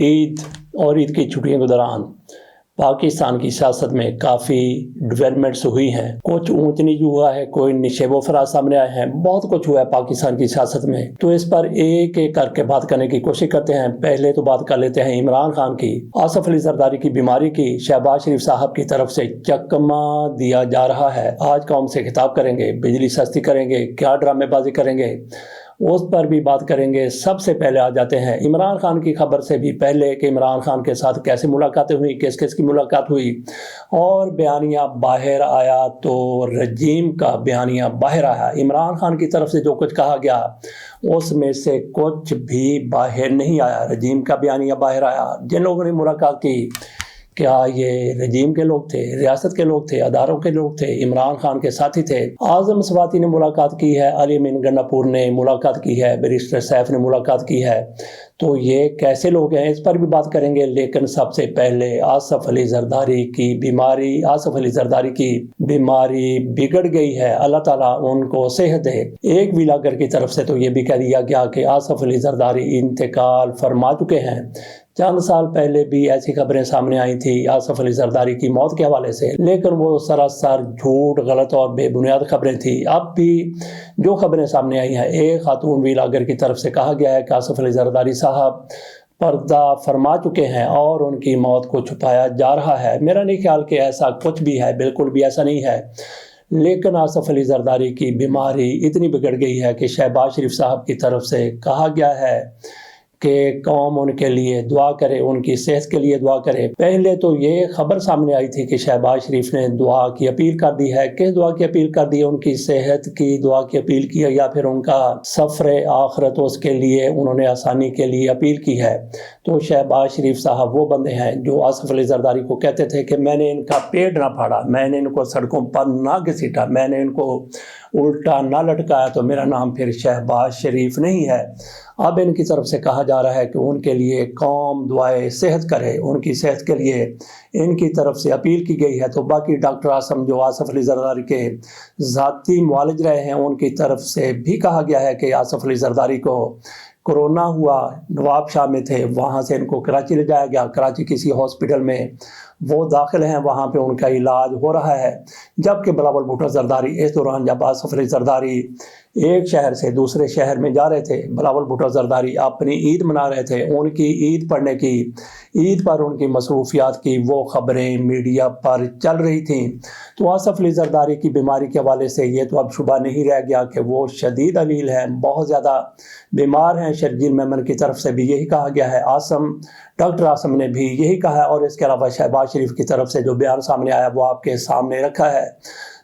عید اور عید کی چھٹیوں کے دوران پاکستان کی سیاست میں کافی ڈیولپمنٹس ہوئی ہیں. کچھ اونچ نیچ ہوا ہے, کوئی نشیب و فراز سامنے آئے ہیں, بہت کچھ ہوا ہے پاکستان کی سیاست میں. تو اس پر ایک ایک کر کے بات کرنے کی کوشش کرتے ہیں. پہلے تو بات کر لیتے ہیں عمران خان کی. آصف علی زرداری کی بیماری کی شہباز شریف صاحب کی طرف سے چکمہ دیا جا رہا ہے. آج قوم سے خطاب کریں گے, بجلی سستی کریں گے, کیا ڈرامے بازی کریں گے, اس پر بھی بات کریں گے. سب سے پہلے آ جاتے ہیں عمران خان کی خبر سے بھی پہلے کہ عمران خان کے ساتھ کیسے ملاقاتیں ہوئی, کس کس کی ملاقات ہوئی اور بیانیہ باہر آیا. تو رجیم کا بیانیہ باہر آیا. عمران خان کی طرف سے جو کچھ کہا گیا اس میں سے کچھ بھی باہر نہیں آیا. رجیم کا بیانیہ باہر آیا. جن لوگوں نے ملاقات کی, کیا یہ رجیم کے لوگ تھے, ریاست کے لوگ تھے, اداروں کے لوگ تھے, عمران خان کے ساتھی تھے؟ اعظم سواتی نے ملاقات کی ہے, علی امین گنڈاپور نے ملاقات کی ہے, بیرسٹر سیف نے ملاقات کی ہے. تو یہ کیسے لوگ ہیں, اس پر بھی بات کریں گے. لیکن سب سے پہلے آصف علی زرداری کی بیماری. آصف علی زرداری کی بیماری بگڑ گئی ہے, اللہ تعالیٰ ان کو صحت دے. ایک ویلاگر کی طرف سے تو یہ بھی کہہ دیا گیا کہ آصف علی زرداری انتقال فرما چکے ہیں. چند سال پہلے بھی ایسی خبریں سامنے آئی تھی آصف علی زرداری کی موت کے حوالے سے, لیکن وہ سراسر جھوٹ, غلط اور بے بنیاد خبریں تھیں. اب بھی جو خبریں سامنے آئی ہیں, ایک خاتون ویلاگر کی طرف سے کہا گیا ہے کہ آصف علی زرداری صاحب پردہ فرما چکے ہیں اور ان کی موت کو چھپایا جا رہا ہے. میرا نہیں خیال کہ ایسا کچھ بھی ہے, بالکل بھی ایسا نہیں ہے. لیکن آصف علی زرداری کی بیماری اتنی بگڑ گئی ہے کہ شہباز شریف صاحب کی طرف سے کہا گیا ہے کہ قوم ان کے لیے دعا کرے, ان کی صحت کے لیے دعا کرے. پہلے تو یہ خبر سامنے آئی تھی کہ شہباز شریف نے دعا کی اپیل کر دی ہے. کس دعا کی اپیل کر دی ہے؟ ان کی صحت کی دعا کی اپیل کی ہے, یا پھر ان کا سفر آخرت اس کے لیے انہوں نے آسانی کے لیے اپیل کی ہے. تو شہباز شریف صاحب وہ بندے ہیں جو آصف علی زرداری کو کہتے تھے کہ میں نے ان کا پیٹ نہ پھاڑا, میں نے ان کو سڑکوں پر نہ گھسیٹا, میں نے ان کو الٹا نہ لٹکایا تو میرا نام پھر شہباز شریف نہیں ہے. اب ان کی طرف سے کہا جا رہا ہے کہ ان کے لیے قوم دعائے صحت کرے, ان کی صحت کے لیے ان کی طرف سے اپیل کی گئی ہے. تو باقی ڈاکٹر اعظم جو آصف علی زرداری کے ذاتی معالج رہے ہیں, ان کی طرف سے بھی کہا گیا ہے کہ آصف علی زرداری کو کورونا ہوا, نواب شاہ میں تھے, وہاں سے ان کو کراچی لے جایا گیا. کراچی کسی ہاسپٹل میں وہ داخل ہیں, وہاں پہ ان کا علاج ہو رہا ہے. جبکہ بلاول بھٹو زرداری اس دوران جب آصف علی زرداری ایک شہر سے دوسرے شہر میں جا رہے تھے, بلاول بھٹو زرداری اپنی عید منا رہے تھے, ان کی عید پڑھنے کی, عید پر ان کی مصروفیات کی وہ خبریں میڈیا پر چل رہی تھیں. تو آصف علی زرداری کی بیماری کے حوالے سے یہ تو اب شبہ نہیں رہ گیا کہ وہ شدید علیل ہیں, بہت زیادہ بیمار ہیں. شرجیل میمن کی طرف سے بھی یہی کہا گیا ہے, ڈاکٹر اعظم نے بھی یہی کہا ہے, اور اس کے علاوہ شہباز شریف کی طرف سے جو بیان سامنے آیا وہ آپ کے سامنے رکھا ہے.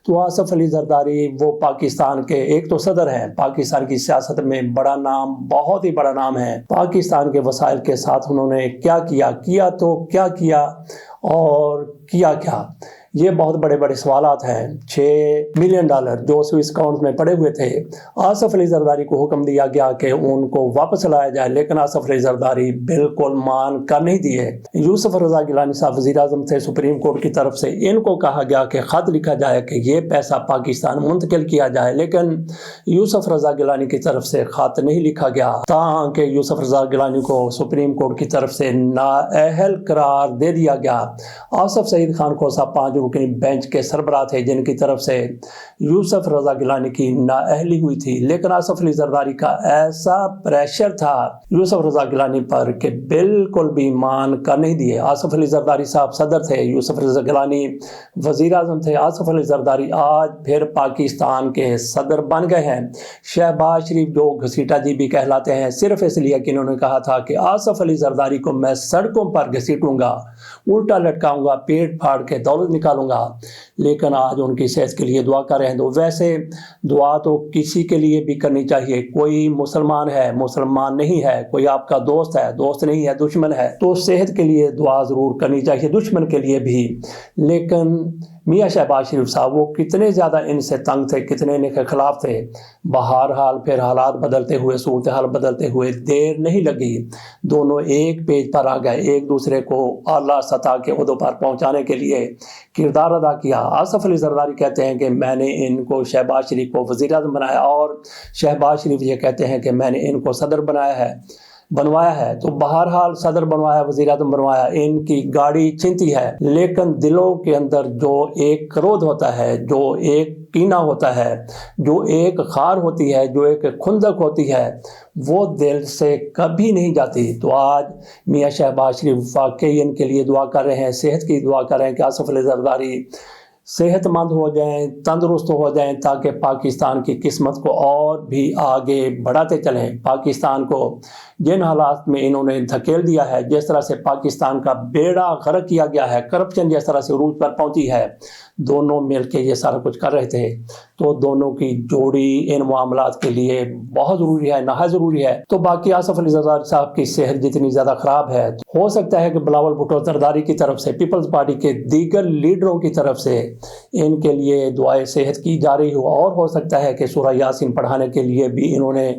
تو آصف علی زرداری وہ پاکستان کے ایک تو صدر ہیں, پاکستان کی سیاست میں بڑا نام, بہت ہی بڑا نام ہے. پاکستان کے وسائل کے ساتھ انہوں نے کیا کیا تو کیا کیا اور کیا, یہ بہت بڑے بڑے سوالات ہیں. $6 ملین جو سوئس اکاؤنٹ میں پڑے ہوئے تھے, آصف علی زرداری کو حکم دیا گیا کہ ان کو واپس لایا جائے, لیکن آصف علی زرداری بالکل مان کر نہیں دیے. یوسف رضا گیلانی صاحب وزیر اعظم تھے, سپریم کورٹ کی طرف سے ان کو کہا گیا کہ خط لکھا جائے کہ یہ پیسہ پاکستان منتقل کیا جائے, لیکن یوسف رضا گیلانی کی طرف سے خط نہیں لکھا گیا, تاکہ یوسف رضا گیلانی کو سپریم کورٹ کی طرف سے نااہل قرار دے دیا گیا. آصف سعید خان کو صاحب 5 بینچ کے سربراہ تھے جن کی طرف سے یوسف رضا گیلانی کی نااہلی ہوئی تھی. لیکن آصف علی زرداری کا ایسا پریشر تھا یوسف رضا گیلانی پر کہ بالکل بھی مان کر نہیں دیے. آصف علی زرداری صاحب صدر تھے, یوسف رضا گیلانی وزیر اعظم تھے. آصف علی زرداری آج پھر پاکستان کے صدر بن گئے ہیں. شہباز شریف جو گھسیٹا جی بھی کہلاتے ہیں, صرف اس لیے کہ انہوں نے کہا تھا کہ آصف علی زرداری کو میں سڑکوں پر گھسیٹوں گا, الٹا لٹکاؤں گا, پیٹ پھاڑ کے دولت نکالوں گا. لیکن آج ان کی صحت کے لیے دعا کر رہے ہیں. تو ویسے دعا تو کسی کے لیے بھی کرنی چاہیے. کوئی مسلمان ہے, مسلمان نہیں ہے, کوئی آپ کا دوست ہے, دوست نہیں ہے, دشمن ہے, تو صحت کے لیے دعا ضرور کرنی چاہیے, دشمن کے لیے بھی. لیکن میاں شہباز شریف صاحب وہ کتنے زیادہ ان سے تنگ تھے, کتنے ان کے خلاف تھے. بہرحال پھر حالات بدلتے ہوئے, صورتحال بدلتے ہوئے دیر نہیں لگی, دونوں ایک پیج پر آ گئے, ایک دوسرے کو اعلیٰ سطح کے عہدوں پر پہنچانے کے لیے کردار ادا کیا. آصف علی زرداری کہتے ہیں کہ میں نے ان کو, شہباز شریف کو وزیر اعظم بنایا, اور شہباز شریف یہ کہتے ہیں کہ میں نے ان کو صدر بنایا ہے. بنوایا ہے، تو بہرحال صدر بنوایا، وزیر اعظم بنوایا، ان کی گاڑی چھنتی ہے، لیکن دلوں کے اندر جو ایک کرودھ ہوتا ہے، جو ایک کینہ ہوتا ہے، جو ایک خار ہوتی ہے، جو ایک خندق ہوتی ہے، وہ دل سے کبھی نہیں جاتی۔ تو آج میاں شہباز شریف واقعی ان کے لیے دعا کر رہے ہیں، صحت کی دعا کر رہے ہیں کہ آصف علی زرداری صحت مند ہو جائیں، تندرست ہو جائیں، تاکہ پاکستان کی قسمت کو اور بھی آگے بڑھاتے چلیں۔ پاکستان کو جن حالات میں انہوں نے دھکیل دیا ہے، جس طرح سے پاکستان کا بیڑا غرق کیا گیا ہے، کرپشن جس طرح سے عروج پر پہنچی ہے، دونوں مل کے یہ سارا کچھ کر رہے تھے، تو دونوں کی جوڑی ان معاملات کے لیے بہت ضروری ہے، نہایت ضروری ہے۔ تو باقی آصف علی زرداری صاحب کی صحت جتنی زیادہ خراب ہے، ہو سکتا ہے کہ بلاول بھٹو زرداری کی طرف سے، پیپلز پارٹی کے دیگر لیڈروں کی طرف سے ان کے لیے دعائے صحت کی جا رہی ہو، اور ہو سکتا ہے کہ سورہ یاسین پڑھانے کے لیے بھی انہوں نے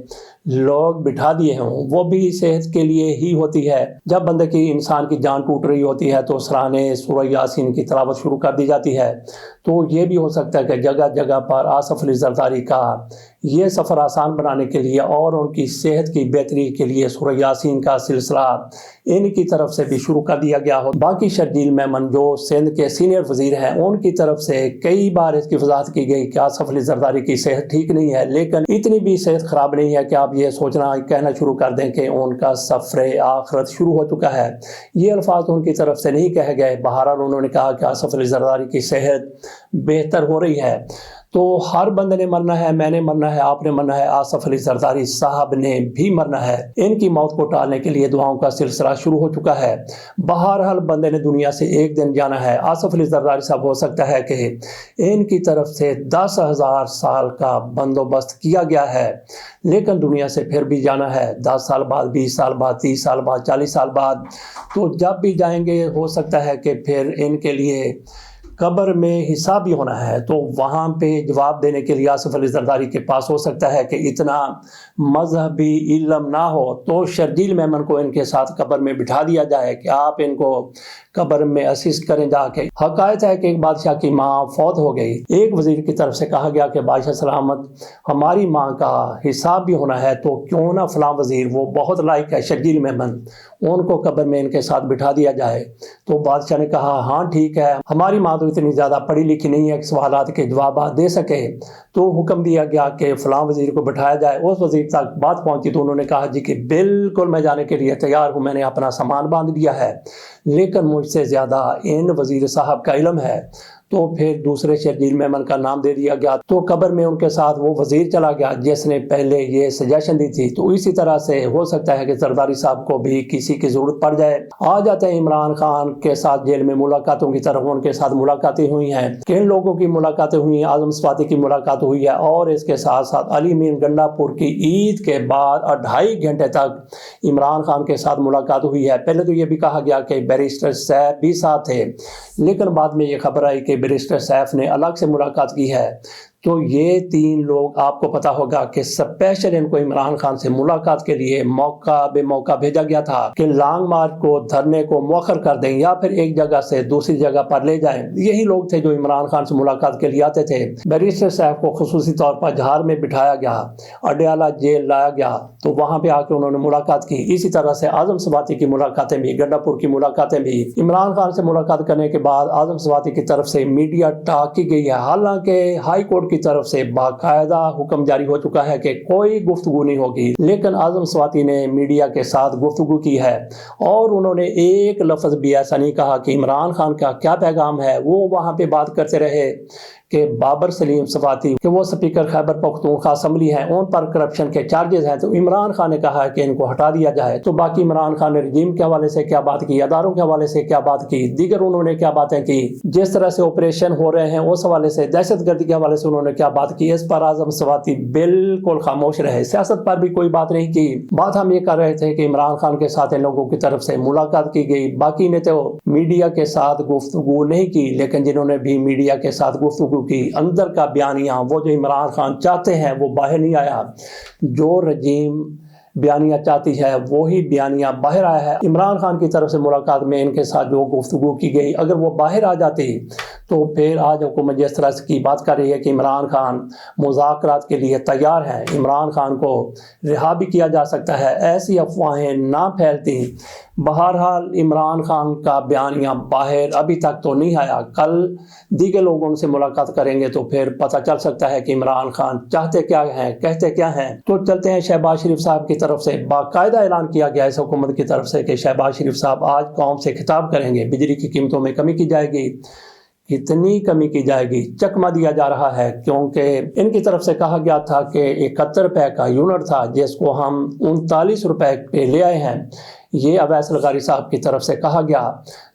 لوگ بٹھا دیے ہوں۔ وہ بھی صحت کے لیے ہی ہوتی ہے۔ جب بندے کی انسان کی جان ٹوٹ رہی ہوتی ہے تو سرانے سورہ یاسین کی تلاوت شروع کر دی جاتی ہے۔ تو یہ بھی ہو سکتا ہے کہ جگہ جگہ پر آصف علی زرداری کا یہ سفر آسان بنانے کے لیے اور ان کی صحت کی بہتری کے لیے سورہ یاسین کا سلسلہ ان کی طرف سے بھی شروع کر دیا گیا ہو۔ باقی شرجیل میمن جو سندھ کے سینئر وزیر ہیں، ان کی طرف سے کئی بار اس کی وضاحت کی گئی کہ آصف علی زرداری کی صحت ٹھیک نہیں ہے، لیکن اتنی بھی صحت خراب نہیں ہے کہ آپ یہ سوچنا کہنا شروع کر دیں کہ ان کا سفر آخرت شروع ہو چکا ہے۔ یہ الفاظ ان کی طرف سے نہیں کہے گئے، بہرحال انہوں نے کہا کہ آصف علی زرداری کی صحت بہتر ہو رہی ہے۔ تو ہر بندے نے مرنا ہے، میں نے مرنا ہے، آپ نے مرنا ہے، آصف علی زرداری صاحب نے بھی مرنا ہے۔ ان کی موت کو ٹالنے کے لیے دعاؤں کا سلسلہ شروع ہو چکا ہے۔ بہرحال بندے نے دنیا سے ایک دن جانا ہے۔ آصف علی زرداری صاحب ہو سکتا ہے کہ ان کی طرف سے 10,000 سال کا بندوبست کیا گیا ہے، لیکن دنیا سے پھر بھی جانا ہے، 10 سال بعد، 20 سال بعد، 30 سال بعد، 40 سال بعد۔ تو جب بھی جائیں گے ہو سکتا ہے کہ پھر ان کے لیے قبر میں حساب بھی ہونا ہے، تو وہاں پہ جواب دینے کے لیے آصف علی زرداری کے پاس ہو سکتا ہے کہ اتنا مذہبی علم نہ ہو، تو شرجیل میمن کو ان کے ساتھ قبر میں بٹھا دیا جائے کہ آپ ان کو قبر میں اسسٹ کریں جا کے۔ حقائق ہے کہ ایک بادشاہ کی ماں فوت ہو گئی، ایک وزیر کی طرف سے کہا گیا کہ بادشاہ سلامت ہماری ماں کا حساب بھی ہونا ہے، تو کیوں نہ فلاں وزیر، وہ بہت لائق ہے شرجیل میمن، ان کو قبر میں ان کے ساتھ بٹھا دیا جائے۔ تو بادشاہ نے کہا ہاں ٹھیک ہے، ہماری ماں تو اتنی زیادہ پڑھی لکھی نہیں ہے کہ سوالات کے جوابات دے سکے، تو حکم دیا گیا کہ فلاں وزیر کو بٹھایا جائے۔ اس وزیر تک بات پہنچی تو انہوں نے کہا جی کہ بالکل میں جانے کے لیے تیار ہوں، میں نے اپنا سامان باندھ دیا ہے، لیکن مجھ سے زیادہ ان وزیر صاحب کا علم ہے۔ تو پھر دوسرے شرجیل میمن کا نام دے دیا گیا، تو قبر میں ان کے ساتھ وہ وزیر چلا گیا جس نے پہلے یہ سجیشن دی تھی۔ تو اسی طرح سے ہو سکتا ہے کہ زرداری صاحب کو بھی کسی کی ضرورت پڑ جائے۔ آ جاتے ہیں عمران خان کے ساتھ جیل میں ملاقاتوں کی طرف، ان کے ساتھ ملاقاتیں ہوئی ہیں، کن لوگوں کی ملاقاتیں ہوئی ہیں، اعظم صفاتی کی ملاقات ہوئی ہے، اور اس کے ساتھ ساتھ علی مین گنڈا پور کی عید کے بعد 2.5 گھنٹے تک عمران خان کے ساتھ ملاقات ہوئی ہے۔ پہلے تو یہ بھی کہا گیا کہ بیرسٹر صاحب بھی ساتھ تھے، لیکن بعد میں یہ خبر آئی کہ بیرسٹر سیف نے الگ سے ملاقات کی ہے۔ تو یہ 3 لوگ آپ کو پتا ہوگا کہ سپیشل ان کو عمران خان سے ملاقات کے لیے موقع بے موقع بھیجا گیا تھا کہ لانگ مارچ کو، دھرنے کو مؤخر کر دیں یا پھر ایک جگہ سے دوسری جگہ پر لے جائیں۔ یہی لوگ تھے جو عمران خان سے ملاقات کے لیے آتے تھے۔ بیرسٹر صاحب کو خصوصی طور پر جہار میں بٹھایا گیا، اڈیالہ جیل لایا گیا، تو وہاں پہ آ کے انہوں نے ملاقات کی۔ اسی طرح سے اعظم صفاتی کی ملاقاتیں بھی، گنڈا پور کی ملاقاتیں بھی۔ عمران خان سے ملاقات کرنے کے بعد اعظم صفاتی کی طرف سے میڈیا ٹاک کی گئی ہے، حالانکہ ہائی کورٹ کی طرف سے باقاعدہ حکم جاری ہو چکا ہے کہ کوئی گفتگو نہیں ہوگی، لیکن اعظم صفاتی نے میڈیا کے ساتھ گفتگو کی ہے، اور انہوں نے ایک لفظ بھی ایسا نہیں کہا کہ عمران خان کا کیا پیغام ہے۔ وہ وہاں پہ بات کرتے رہے کہ بابر سلیم صفاتی کہ وہ سپیکر خیبر پختونخوا اسمبلی ہیں، ان پر کرپشن کے چارجز ہیں، تو عمران خان نے کہا ہے کہ ان کو ہٹا دیا جائے۔ تو باقی عمران خان نے رجیم کے حوالے سے کیا بات کی، اداروں کے حوالے سے کیا بات کی، دیگر انہوں نے کیا باتیں کی، جس طرح سے آپریشن ہو رہے ہیں اس حوالے سے، دہشت گردی کے حوالے سے انہوں نے کیا بات کی، اس پر اعظم صفاتی بالکل خاموش رہے، سیاست پر بھی کوئی بات نہیں کی۔ بات ہم یہ کر رہے تھے کہ عمران خان کے ساتھ ان لوگوں کی طرف سے ملاقات کی گئی، باقی نے تو میڈیا کے ساتھ گفتگو نہیں کی، لیکن جنہوں نے بھی میڈیا کے ساتھ گفتگو کی، اندر کا بیانیہ وہ جو عمران خان چاہتے ہیں وہ باہر نہیں آیا۔ جو رجیم بیانیہ چاہتی ہے وہی بیانیہ باہر آیا ہے۔ عمران خان کی طرف سے ملاقات میں ان کے ساتھ جو گفتگو کی گئی، اگر وہ باہر آ جاتی تو پھر آج حکومت جس طرح کی بات کر رہی ہے کہ عمران خان مذاکرات کے لیے تیار ہے، عمران خان کو رہا بھی کیا جا سکتا ہے، ایسی افواہیں نہ پھیلتی۔ بہرحال عمران خان کا بیانیہ باہر ابھی تک تو نہیں آیا، کل دیگر لوگوں سے ملاقات کریں گے تو پھر پتہ چل سکتا ہے کہ عمران خان چاہتے کیا ہیں، کہتے کیا ہیں۔ تو چلتے ہیں شہباز شریف صاحب کی طرف سے باقاعدہ اعلان کیا گیا اس حکومت کی طرف سے کہ شہباز شریف صاحب آج قوم سے خطاب کریں گے، بجلی کی قیمتوں میں کمی کی جائے گی۔ کتنی کمی کی جائے گی؟ چکمہ دیا جا رہا ہے، کیونکہ ان کی طرف سے کہا گیا تھا کہ 71 روپے کا یونٹ تھا جس کو ہم 39 روپے پہ لے آئے ہیں، یہ اویس لغاری صاحب کی طرف سے کہا گیا۔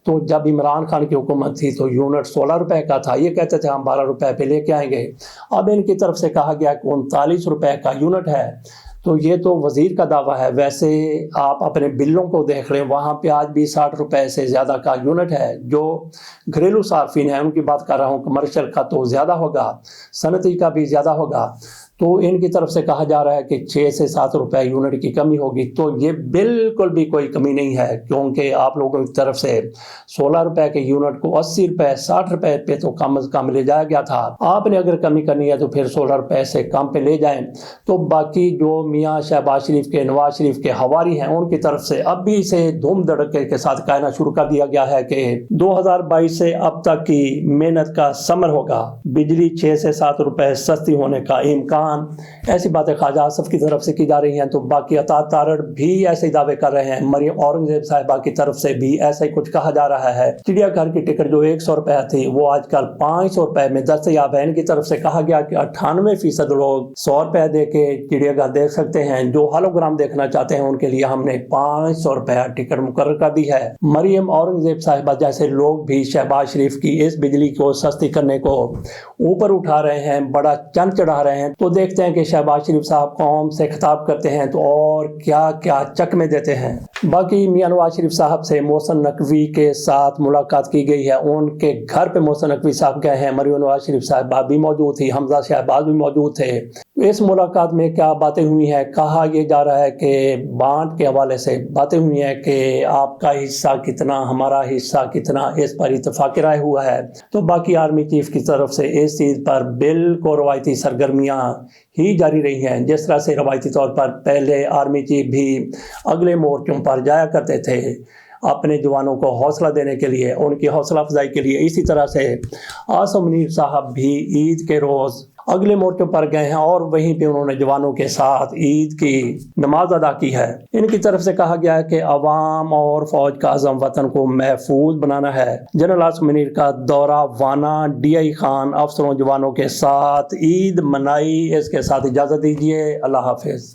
تو جب عمران خان کی حکومت تھی تو یونٹ 16 روپے کا تھا، یہ کہتے تھے ہم 12 روپے پہ لے کے آئیں گے۔ اب ان کی طرف سے کہا گیا کہ 39 روپے کا یونٹ ہے، تو یہ تو وزیر کا دعویٰ ہے۔ ویسے آپ اپنے بلوں کو دیکھ رہے ہیں، وہاں پہ آج بھی 60 روپے سے زیادہ کا یونٹ ہے۔ جو گھریلو صارفین ہیں ان کی بات کر رہا ہوں، کمرشل کا تو زیادہ ہوگا، صنعتی کا بھی زیادہ ہوگا۔ تو ان کی طرف سے کہا جا رہا ہے کہ 6 سے 7 روپے یونٹ کی کمی ہوگی، تو یہ بالکل بھی کوئی کمی نہیں ہے، کیونکہ آپ لوگوں کی طرف سے 16 روپے کے یونٹ کو 80 روپے 60 روپے پہ تو کم از کم لے جایا گیا تھا۔ آپ نے اگر کمی کرنی ہے تو پھر 16 روپے سے کم پہ لے جائیں۔ تو باقی جو میاں شہباز شریف کے، نواز شریف کے ہواری ہیں، ان کی طرف سے اب بھی سے دھوم دھڑکے کے ساتھ کہنا شروع کر دیا گیا ہے کہ 2022 سے اب تک کی محنت کا ثمر ہوگا، بجلی 6 سے 7 روپے سستی ہونے کا امکان۔ ایسی باتیں خواجہ آصف کی طرف سے کی جا رہی ہیں، تو باقی عطا تارڑ بھی ایسے دعوے کر رہے ہیں، مریم اورنگزیب صاحبہ کی طرف سے بھی ایسا ہی کچھ کہا جا رہا ہے۔ چڑیا گھر کی ٹکٹ جو 100 روپے تھی وہ آج کل 500 روپے میں دستیاب ہے۔ ان کی طرف سے کہا گیا کہ 98% لوگ 100 روپے دے کے چڑیا گھر دیکھ سکتے ہیں، جو ہالوگرام دیکھنا چاہتے ہیں ان کے لیے ہم نے 500 روپے ٹکٹ مقرر کر دی ہے۔ مریم اورنگزیب صاحبہ جیسے لوگ بھی شہباز شریف کی اس بجلی کو سستی کرنے کو اوپر اٹھا رہے ہیں، بڑا چند چڑھا رہے ہیں۔ تو دیکھتے ہیں کہ شہباز شریف صاحب قوم سے خطاب کرتے ہیں تو اور کیا کیا چکمے دیتے ہیں۔ باقی میاں نواز شریف صاحب سے محسن نقوی کے ساتھ ملاقات کی گئی ہے، ان کے گھر پہ محسن نقوی صاحب گئے ہیں، مریم نواز شریف صاحبہ بھی موجود تھی، حمزہ شہباز بھی موجود تھے۔ اس ملاقات میں کیا باتیں ہوئی ہیں؟ کہا یہ جا رہا ہے کہ بانٹ کے حوالے سے باتیں ہوئی ہیں کہ آپ کا حصہ کتنا، ہمارا حصہ کتنا، اس پر اتفاق رائے ہوا ہے۔ تو باقی آرمی چیف کی طرف سے اس چیز پر بالکل روایتی سرگرمیاں ہی جاری رہی ہیں، جس طرح سے روایتی طور پر پہلے آرمی چیف بھی اگلے مورچوں پر جایا کرتے تھے اپنے جوانوں کو حوصلہ دینے کے لیے، ان کی حوصلہ افزائی کے لیے۔ اسی طرح سے عاصم منیر صاحب بھی عید کے روز اگلے مورچوں پر گئے ہیں اور وہیں پہ انہوں نے جوانوں کے ساتھ عید کی نماز ادا کی ہے۔ ان کی طرف سے کہا گیا ہے کہ عوام اور فوج کا عزم وطن کو محفوظ بنانا ہے۔ جنرل عاصم منیر کا دورہ وانا، ڈی آئی خان افسروں جوانوں کے ساتھ عید منائی۔ اس کے ساتھ اجازت دیجیے، اللہ حافظ۔